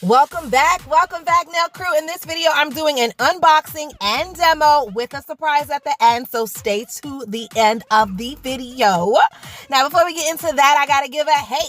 Welcome back, nail crew. In this video, I'm doing an unboxing and demo with a surprise at the end, so stay to the end of the video. Now, before we get into that, I gotta give a hey,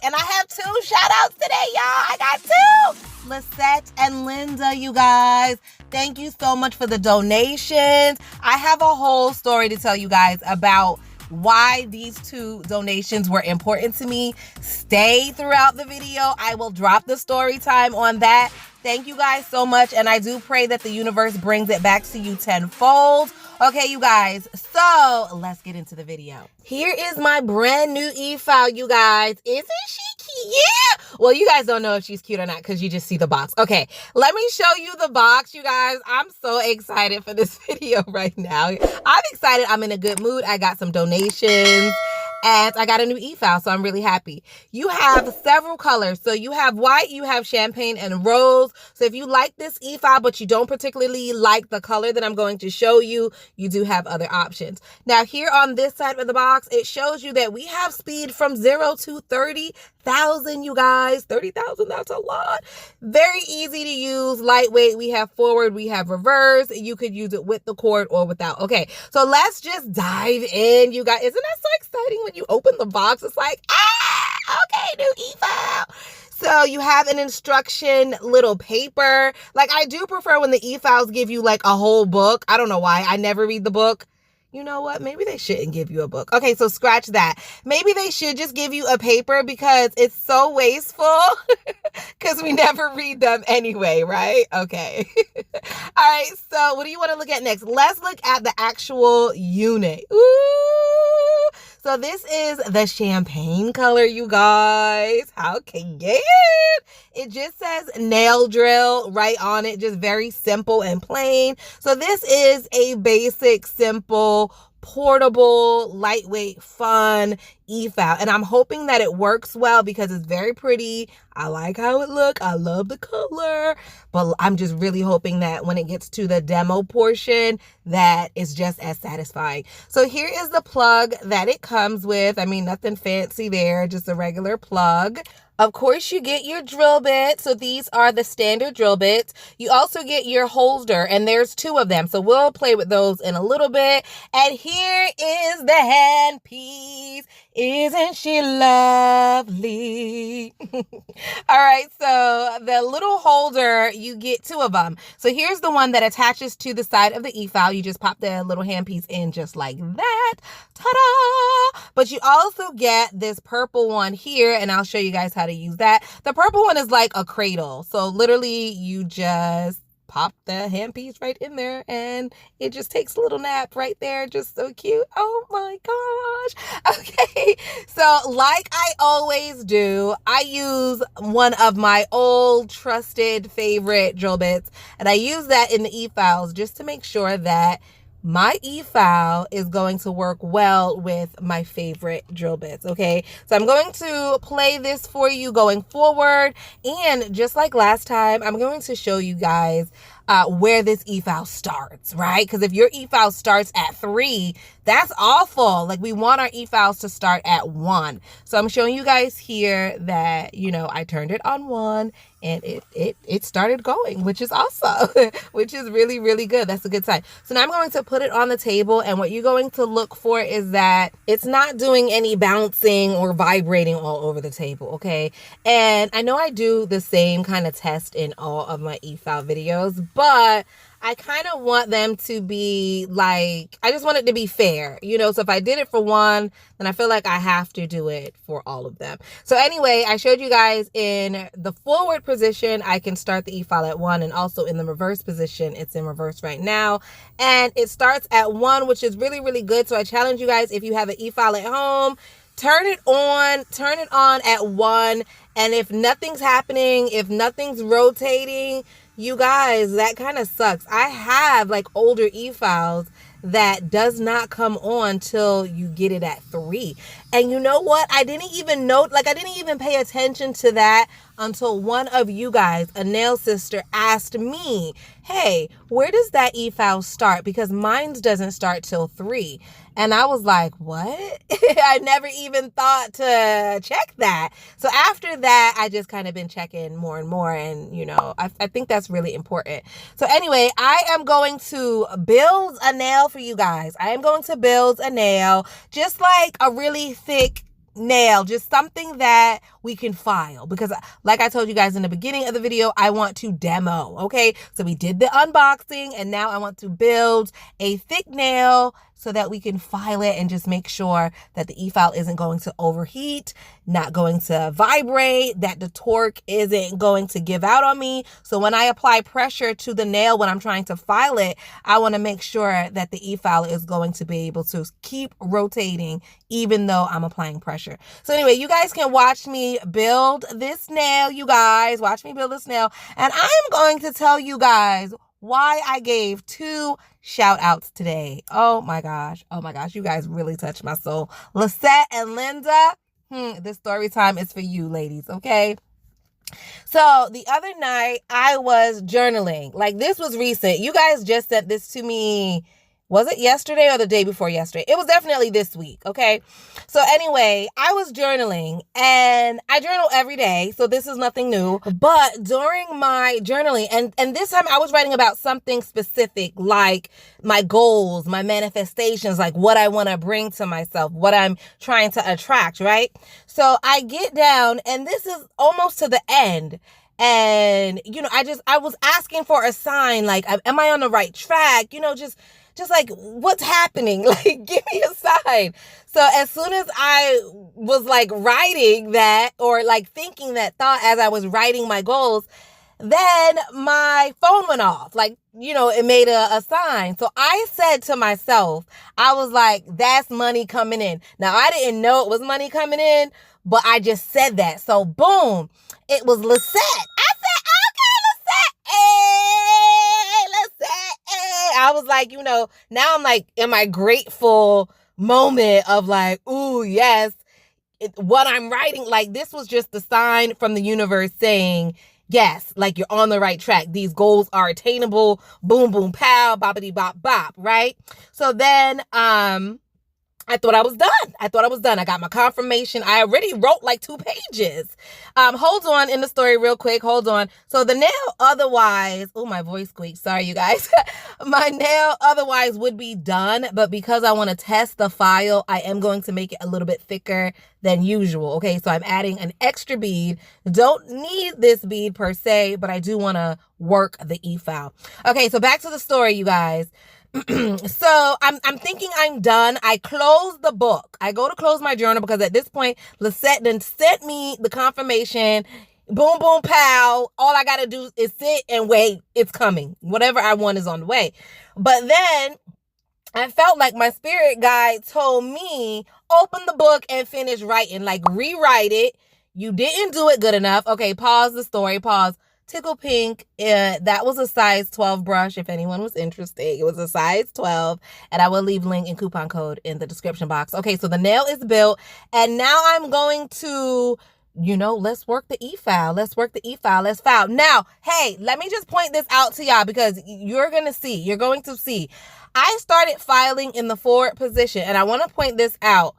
and I have two shout outs today, y'all. I got two, Lisette and Linda, you guys. Thank you so much for the donations. I have a whole story to tell you guys about why these two donations were important to me. Stay throughout the video. I will drop the story time on that. Thank you guys so much, and I do pray that the universe brings it back to you tenfold. Okay, you guys, so let's get into the video. Here is my brand new e-file, you guys. Isn't she cute? Yeah! Well, you guys don't know if she's cute or not because you just see the box. Okay, let me show you the box, you guys. I'm so excited for this video right now. I'm excited. I'm in a good mood. I got some donations. And I got a new e-file, so I'm really happy. You have several colors. So you have white, you have champagne, and rose. So if you like this e-file, but you don't particularly like the color that I'm going to show you, you do have other options. Now, here on this side of the box, it shows you that we have speed from 0 to 30,000, you guys. 30,000, that's a lot. Very easy to use, lightweight. We have forward, we have reverse. You could use it with the cord or without. Okay, so let's just dive in, you guys. Isn't that so exciting? When you open the box, it's like, okay, new e-file. So you have an instruction little paper. Like, I do prefer when the e-files give you like a whole book. I don't know why. I never read the book. You know what? Maybe they shouldn't give you a book. Okay, so scratch that. Maybe they should just give you a paper because it's so wasteful because we never read them anyway, right? Okay. All right, so what do you want to look at next? Let's look at the actual unit. Ooh. So this is the champagne color, you guys. How cute. It just says nail drill right on it. Just very simple and plain. So this is a basic, simple, portable, lightweight, fun e-file. And I'm hoping that it works well because it's very pretty. I like how it looks. I love the color. But I'm just really hoping that when it gets to the demo portion, that it's just as satisfying. So here is the plug that it comes with. I mean, nothing fancy there, just a regular plug. Of course, you get your drill bit. So these are the standard drill bits. You also get your holder, and there's two of them. So we'll play with those in a little bit. And here is the hand piece. Isn't she lovely? All right, so the little holder, you get two of them. So here's the one that attaches to the side of the e-file. You just pop the little handpiece in just like that. Ta-da! But you also get this purple one here, and I'll show you guys how to use that. The purple one is like a cradle. So literally you just pop the handpiece right in there and it just takes a little nap right there. Just so cute. Oh my gosh. Okay, so like I always do, I use one of my old trusted favorite drill bits, and I use that in the e-files just to make sure that my e-file is going to work well with my favorite drill bits. Okay, so I'm going to play this for you going forward, and just like last time, I'm going to show you guys where this e-file starts, right? Because if your e-file starts at 3, that's awful. Like, we want our e-files to start at 1. So I'm showing you guys here that, you know, I turned it on 1 and it started going, which is awesome, which is really, really good. That's a good sign. So now I'm going to put it on the table, and what you're going to look for is that it's not doing any bouncing or vibrating all over the table, okay? And I know I do the same kind of test in all of my e-file videos, but I kind of want them to be like, I just want it to be fair, you know? So if I did it for one, then I feel like I have to do it for all of them. So anyway, I showed you guys in the forward position, I can start the e-file at 1, and also in the reverse position, it's in reverse right now. And it starts at 1, which is really, really good. So I challenge you guys, if you have an e-file at home, turn it on at 1. And if nothing's happening, if nothing's rotating, you guys, that kind of sucks. I have like older e-files that does not come on till you get it at 3. And you know what? I didn't even know, like I didn't even pay attention to that until one of you guys, a nail sister, asked me, hey, where does that e-file start? Because mine doesn't start till 3. And I was like, what? I never even thought to check that. So after that, I just kind of been checking more and more. And, you know, I think that's really important. So anyway, I am going to build a nail for you guys. I am going to build a nail, just like a really thick nail, just something that we can file, because like I told you guys in the beginning of the video, I want to demo. Okay, so we did the unboxing and now I want to build a thick nail so that we can file it and just make sure that the e-file isn't going to overheat, not going to vibrate, that the torque isn't going to give out on me. So when I apply pressure to the nail when I'm trying to file it, I want to make sure that the e-file is going to be able to keep rotating even though I'm applying pressure. So anyway, you guys can watch me build this nail, you guys. Watch me build this nail. And I am going to tell you guys why I gave 2 shout outs today. Oh my gosh. Oh my gosh. You guys really touched my soul. Lisette and Linda, this story time is for you ladies, okay? So the other night I was journaling. Like, this was recent. You guys just sent this to me. Was it yesterday or the day before yesterday? It was definitely this week, okay? So anyway, I was journaling, and I journal every day, so this is nothing new. But during my journaling, and this time I was writing about something specific, like my goals, my manifestations, like what I want to bring to myself, what I'm trying to attract, right? So I get down, and this is almost to the end. And, you know, I was asking for a sign, like, am I on the right track? You know, just like, what's happening? Like, give me a sign. So as soon as I was like writing that, or like thinking that thought as I was writing my goals, then my phone went off. Like, you know, it made a sign. So I said to myself, I was like, that's money coming in. Now, I didn't know it was money coming in, but I just said that. So boom, it was Lisette. I said, okay, Lisette. Hey, Lisette. Hey. I was like, you know, now I'm like in my grateful moment of like, ooh, yes, what I'm writing, like, this was just the sign from the universe saying, yes, like, you're on the right track. These goals are attainable. Boom, boom, pow, boppity, bop, bop, right? So then, I thought I was done. I got my confirmation. I already wrote like 2 pages. Hold on in the story real quick. Hold on. So the nail otherwise, oh, my voice squeaked. Sorry, you guys. My nail otherwise would be done, but because I want to test the file, I am going to make it a little bit thicker than usual. Okay, so I'm adding an extra bead. Don't need this bead per se, but I do want to work the e-file. Okay, so back to the story, you guys. So I'm thinking I'm done. I close the book. I go to close my journal because at this point, Lisette then sent me the confirmation. Boom, boom, pow. All I got to do is sit and wait. It's coming. Whatever I want is on the way. But then I felt like my spirit guide told me, open the book and finish writing. Like, rewrite it. You didn't do it good enough. Okay, pause the story. Pause. Tickle Pink, that was a size 12 brush, if anyone was interested. It was a size 12, and I will leave link and coupon code in the description box. Okay, so the nail is built, and now I'm going to, you know, let's work the e-file. Let's work the e-file. Let's file. Now, hey, let me just point this out to y'all because you're going to see. I started filing in the forward position, and I want to point this out.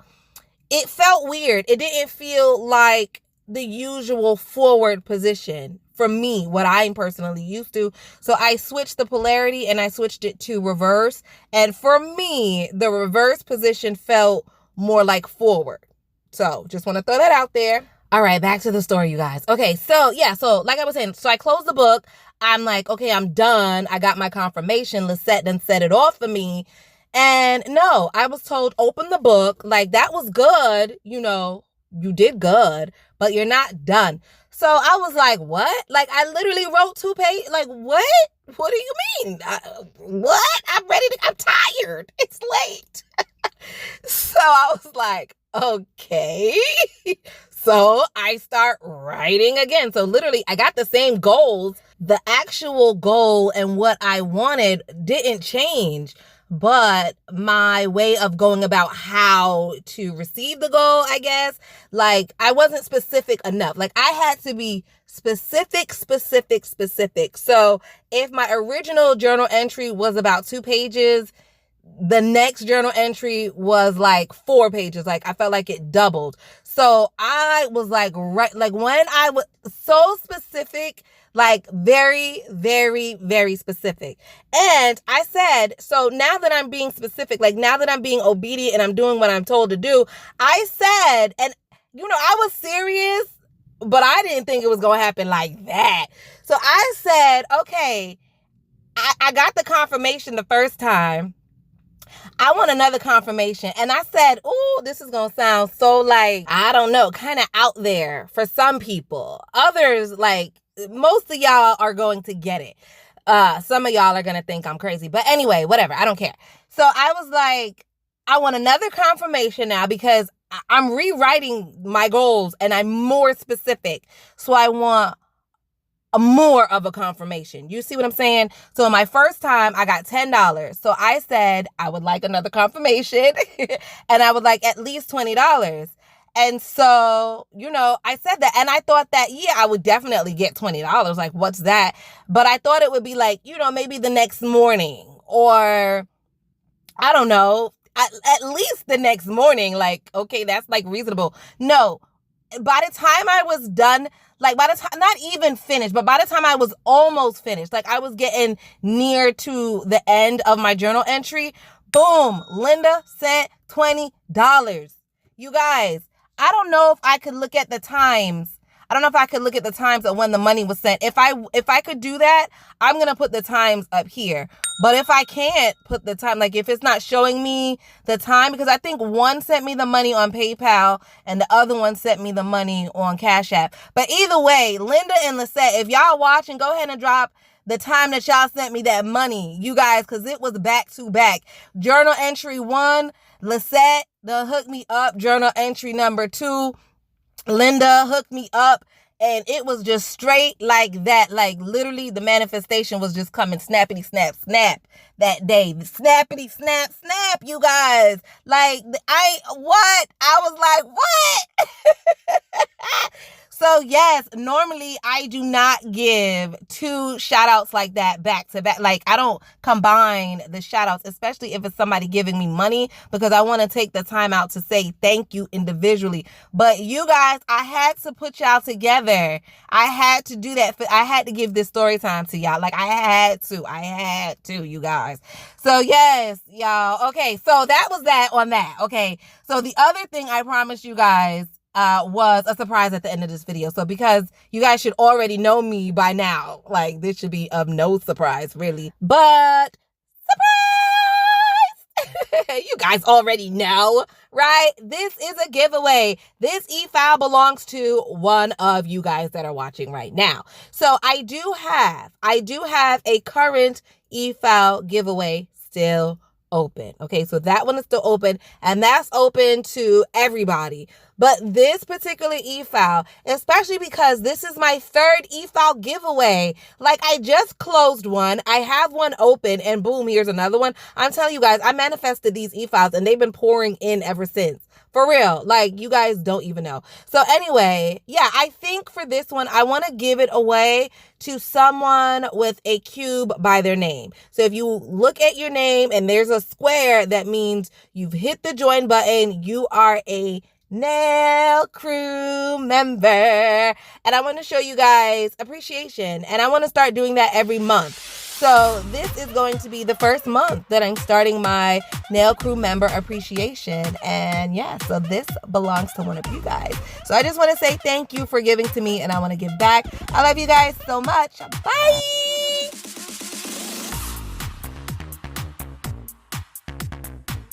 It felt weird. It didn't feel like the usual forward position for me, what I'm personally used to. So I switched the polarity and I switched it to reverse. And for me, the reverse position felt more like forward. So just want to throw that out there. All right, back to the story, you guys. Okay, so yeah, so like I was saying, so I closed the book. I'm like, okay, I'm done. I got my confirmation. Lisette done set it off for me. And no, I was told, open the book. Like, that was good. You know, you did good, but you're not done. So I was like, what? Like, I literally wrote 2 pages. Like, what? What do you mean? What? I'm ready to, I'm tired. It's late. So I was like, okay. So I start writing again. So literally, I got the same goals. The actual goal and what I wanted didn't change. but my way of going about how to receive the goal, I guess, like I wasn't specific enough. Like I had to be specific. So if my original journal entry was about 2 pages, the next journal entry was like 4 pages. Like I felt like it doubled. So I was like, right, like when I was so specific, like very, very, very specific. And I said, so now that I'm being specific, like now that I'm being obedient and I'm doing what I'm told to do, I said, and you know, I was serious, but I didn't think it was going to happen like that. So I said, okay, I got the confirmation the first time. I want another confirmation. And I said, ooh, this is going to sound so like, I don't know, kind of out there for some people. Others, like, most of y'all are going to get it. Some of y'all are going to think I'm crazy. But anyway, whatever. I don't care. So I was like, I want another confirmation now because I'm rewriting my goals and I'm more specific. So I want more of a confirmation. You see what I'm saying? So my first time I got $10. So I said I would like another confirmation and I would like at least $20. And so, you know, I said that and I thought that, yeah, I would definitely get $20. Like, what's that? But I thought it would be like, you know, maybe the next morning or I don't know, at least the next morning. Like, okay, that's like reasonable. No, by the time I was done, like by the time, not even finished, but by the time I was almost finished, like I was getting near to the end of my journal entry, boom, Linda sent $20. You guys, I don't know if I could look at the times. I don't know if I could look at the times of when the money was sent. If I could do that, I'm going to put the times up here. But if I can't put the time, like if it's not showing me the time, because I think one sent me the money on PayPal and the other one sent me the money on Cash App. But either way, Linda and Lisette, if y'all watching, go ahead and drop the time that y'all sent me that money, you guys, because it was back to back. Journal entry 1, Lisette, the hook me up. Journal entry number 2, Linda hooked me up, and it was just straight like that. Like literally the manifestation was just coming snappity snap snap that day. Snappity snap snap, you guys. Like I was like, what? So yes, normally I do not give 2 shout outs like that back to back. Like I don't combine the shout outs, especially if it's somebody giving me money, because I want to take the time out to say thank you individually. But you guys, I had to put y'all together. I had to do that. I had to give this story time to y'all. Like I had to, you guys. So yes, y'all. Okay. So that was that on that. Okay. So the other thing I promised you guys was a surprise at the end of this video. So because you guys should already know me by now, like this should be of no surprise really, but surprise! You guys already know, right? This is a giveaway. This e-file belongs to one of you guys that are watching right now. So I do have a current e-file giveaway still open. Okay, so that one is still open and that's open to everybody. But this particular e-file, especially because this is my 3rd e-file giveaway, like I just closed one, I have one open and boom, here's another one. I'm telling you guys, I manifested these e-files and they've been pouring in ever since. For real, like you guys don't even know. So anyway, yeah, I think for this one, I want to give it away to someone with a cube by their name. So if you look at your name and there's a square, that means you've hit the join button. You are a Nail Crew member. And I want to show you guys appreciation. And I want to start doing that every month. So this is going to be the first month that I'm starting my Nail Crew member appreciation. And yeah, so this belongs to one of you guys. So I just want to say thank you for giving to me and I want to give back. I love you guys so much. Bye.